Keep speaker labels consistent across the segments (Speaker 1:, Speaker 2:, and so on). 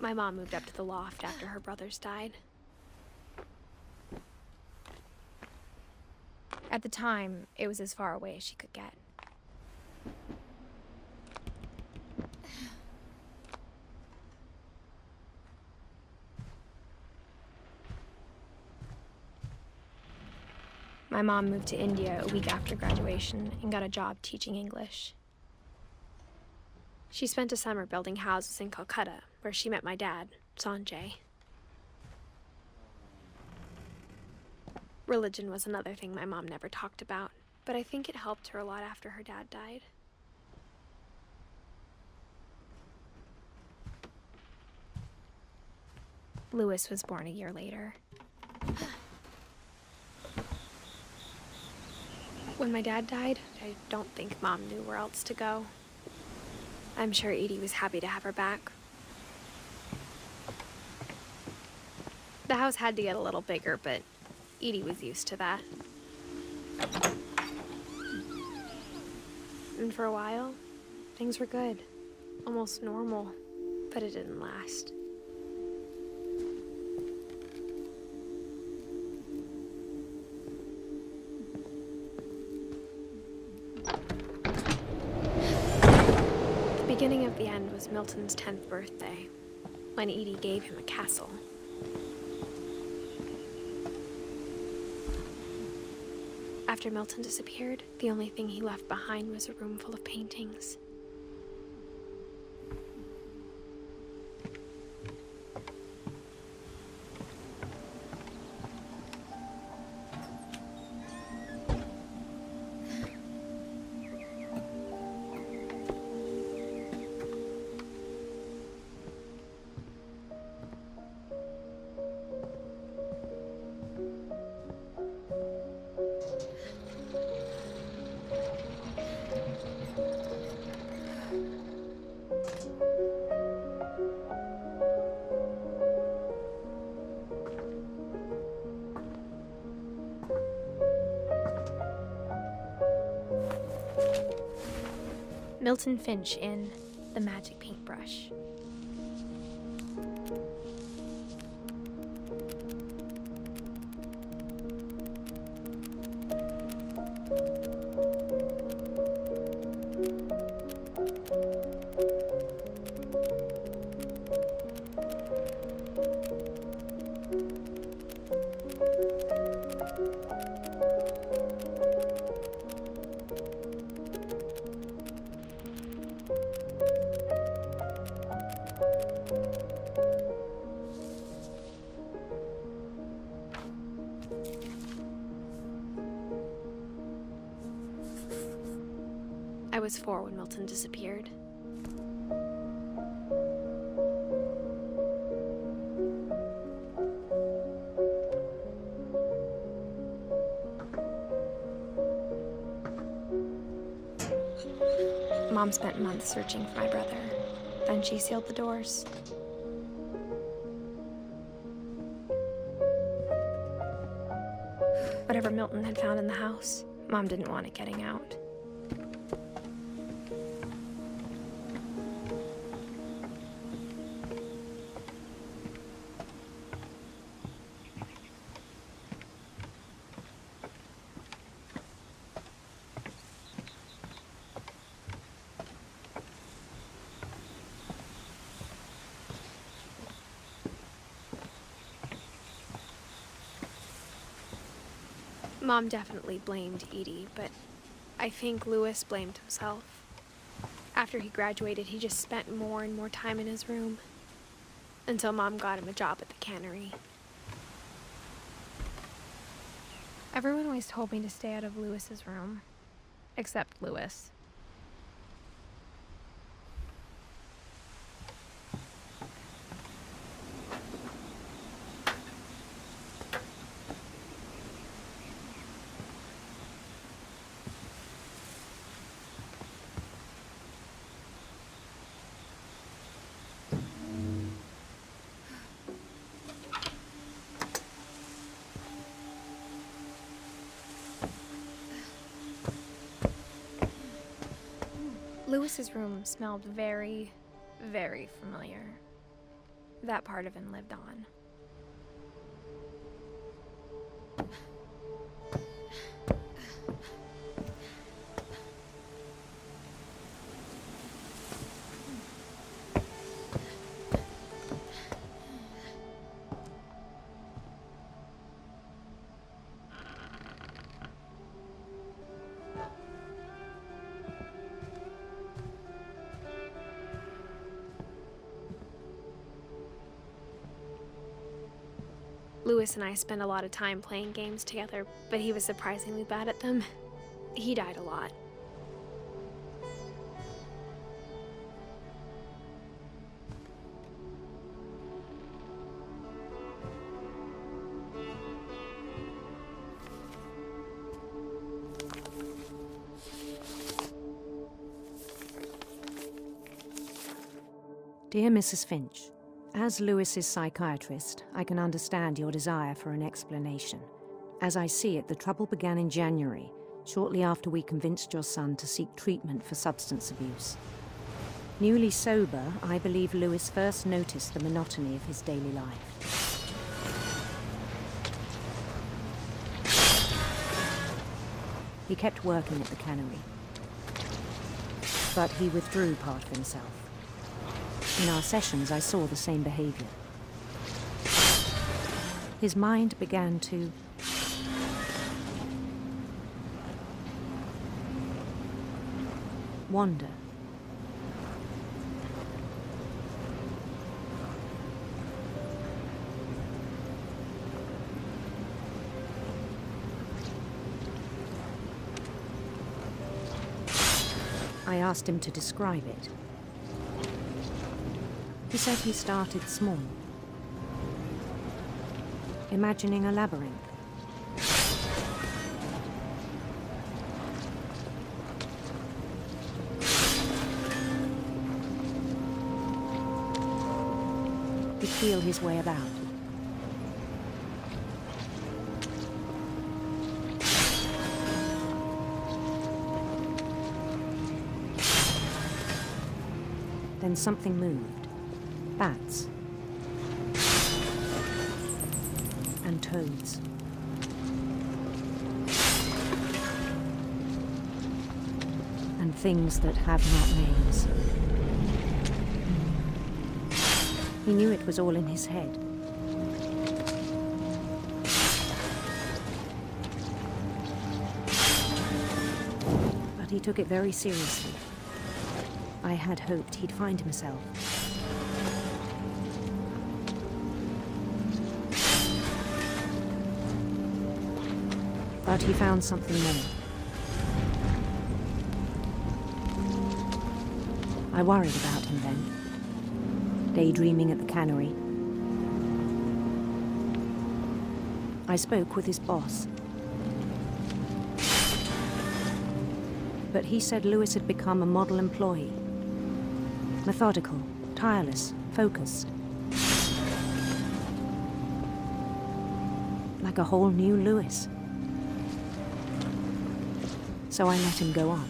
Speaker 1: My mom moved up to the loft after her brothers died. At the time, it was as far away as she could get. My mom moved to India a week after graduation and got a job teaching English. She spent a summer building houses in Calcutta, where she met my dad, Sanjay. Religion was another thing my mom never talked about, but I think it helped her a lot after her dad died. Louis was born a year later. When my dad died, I don't think Mom knew where else to go. I'm sure Edie was happy to have her back. The house had to get a little bigger, but Edie was used to that. And for a while, things were good. Almost normal, but it didn't last. The beginning of the end was Milton's 10th birthday, when Edie gave him a castle. After Milton disappeared, the only thing he left behind was a room full of paintings. Milton Finch in The Magic Paintbrush. I was 4 when Milton disappeared. Mom spent months searching for my brother. Then she sealed the doors. Whatever Milton had found in the house, Mom didn't want it getting out. Mom definitely blamed Edie, but I think Louis blamed himself. After he graduated, he just spent more and more time in his room, until Mom got him a job at the cannery. Everyone always told me to stay out of Louis's room, except Louis. Louis's room smelled very, very familiar. that part of him lived on. Lewis and I spent a lot of time playing games together, but he was surprisingly bad at them. He died a lot.
Speaker 2: Dear Mrs. Finch, as Lewis's psychiatrist, I can understand your desire for an explanation. As I see it, the trouble began in January, shortly after we convinced your son to seek treatment for substance abuse. Newly sober, I believe Lewis first noticed the monotony of his daily life. He kept working at the cannery, but he withdrew part of himself. In our sessions, I saw the same behavior. His mind began to wander. I asked him to describe it. He said he started small, imagining a labyrinth. He'd feel his way about. Then something moved. Bats and toads. And things that have not names. He knew it was all in his head. But he took it very seriously. I had hoped he'd find himself. But he found something more. I worried about him then, daydreaming at the cannery. I spoke with his boss. But he said Lewis had become a model employee. Methodical, tireless, focused. Like a whole new Lewis. So I let him go on.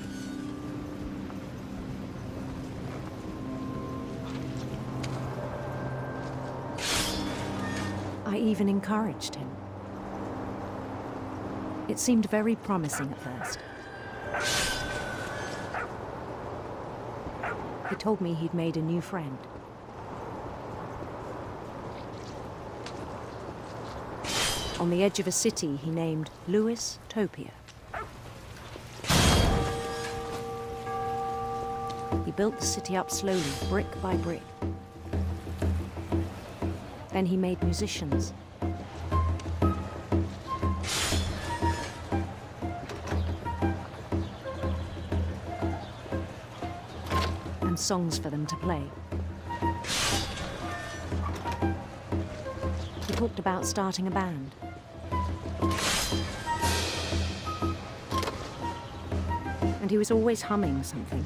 Speaker 2: I even encouraged him. It seemed very promising at first. He told me he'd made a new friend. On the edge of a city he named Lewis Topia. He built the city up slowly, brick by brick. Then he made musicians. And songs for them to play. He talked about starting a band. And he was always humming something.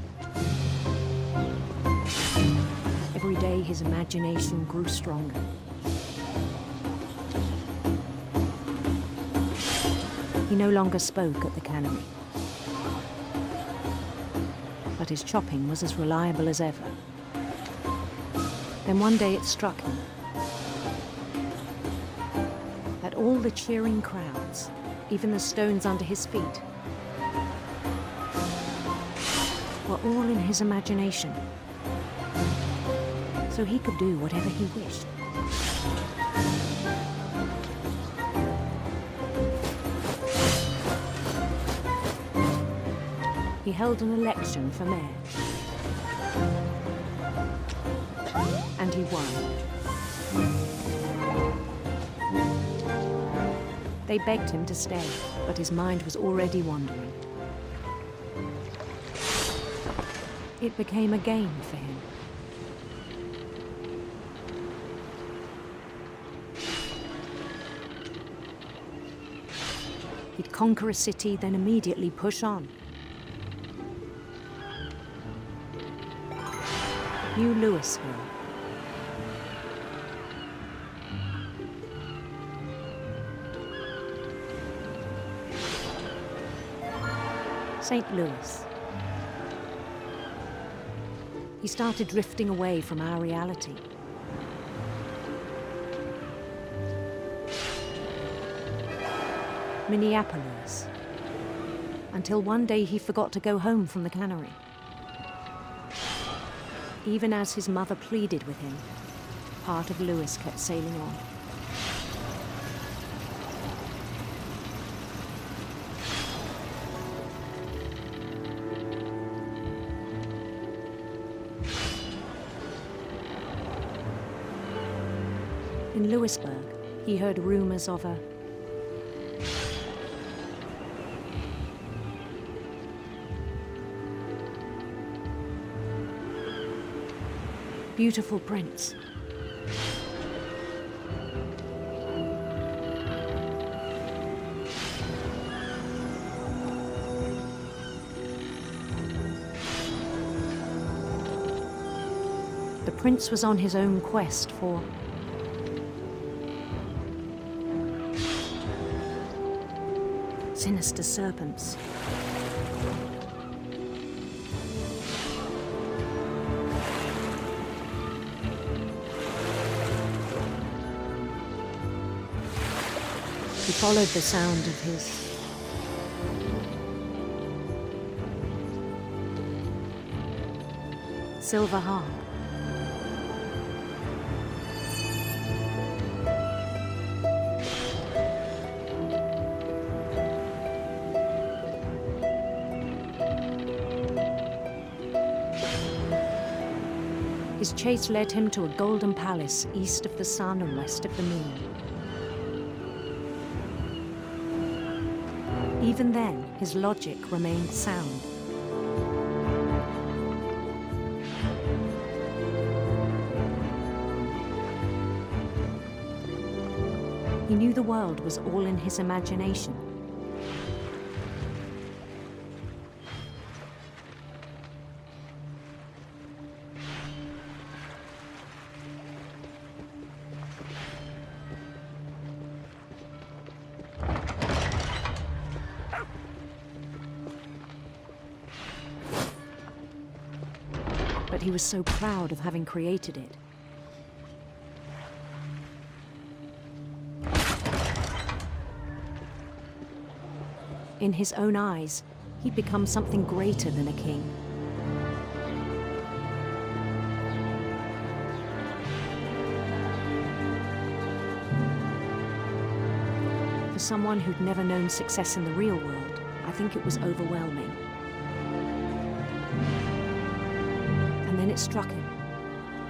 Speaker 2: Every day his imagination grew stronger. He no longer spoke at the cannery. But his chopping was as reliable as ever. Then one day it struck him that all the cheering crowds, even the stones under his feet, were all in his imagination. So he could do whatever he wished. He held an election for mayor. And he won. They begged him to stay, but his mind was already wandering. It became a game for him. He'd conquer a city, then immediately push on. New Louisville. St. Louis. He started drifting away from our reality. Minneapolis. Until one day he forgot to go home from the cannery. Even as his mother pleaded with him, part of Louis kept sailing on. In Louisburg, he heard rumors of a beautiful prince. The prince was on his own quest for sinister serpents. He followed the sound of his silver harp. His chase led him to a golden palace east of the sun and west of the moon. Even then, his logic remained sound. He knew the world was all in his imagination. But he was so proud of having created it. In his own eyes, he'd become something greater than a king. For someone who'd never known success in the real world, I think it was overwhelming. And then it struck him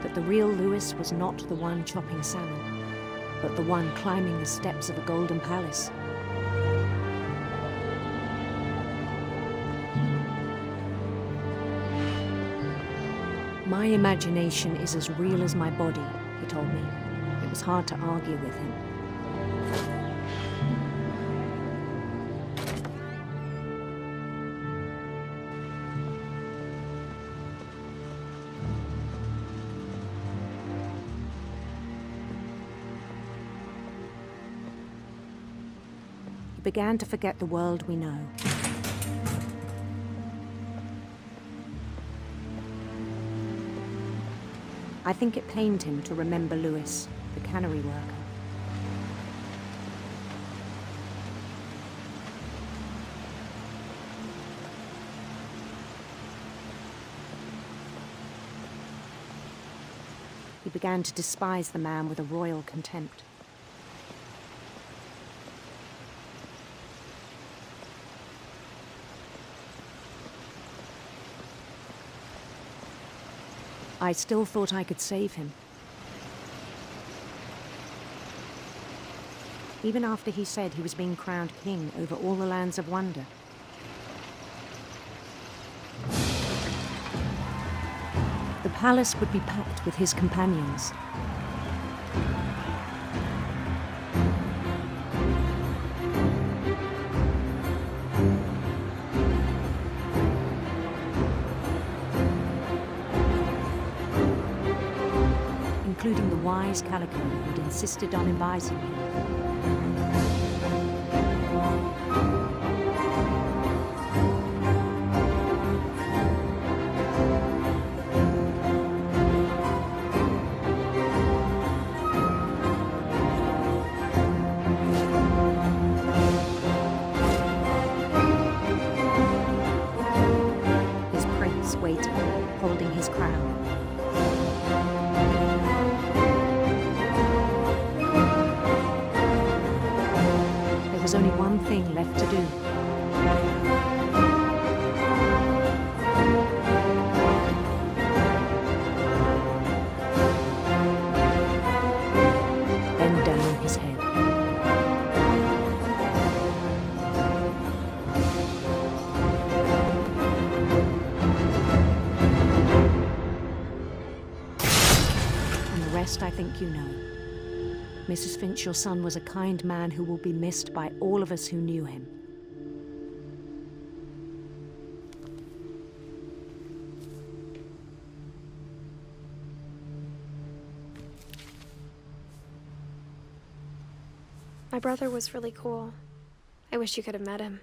Speaker 2: that the real Louis was not the one chopping salmon, but the one climbing the steps of a golden palace. My imagination is as real as my body, he told me. It was hard to argue with him. He began to forget the world we know. I think it pained him to remember Lewis, the cannery worker. He began to despise the man with a royal contempt. I still thought I could save him. Even after he said he was being crowned king over all the lands of wonder. The palace would be packed with his companions. Including the wise Calico who'd insisted on inviting him. His prince waited, holding his crown. There was only one thing left to do. Bend down his head. And the rest I think you know. Mrs. Finch, your son was a kind man who will be missed by all of us who knew him.
Speaker 1: My brother was really cool. I wish you could have met him.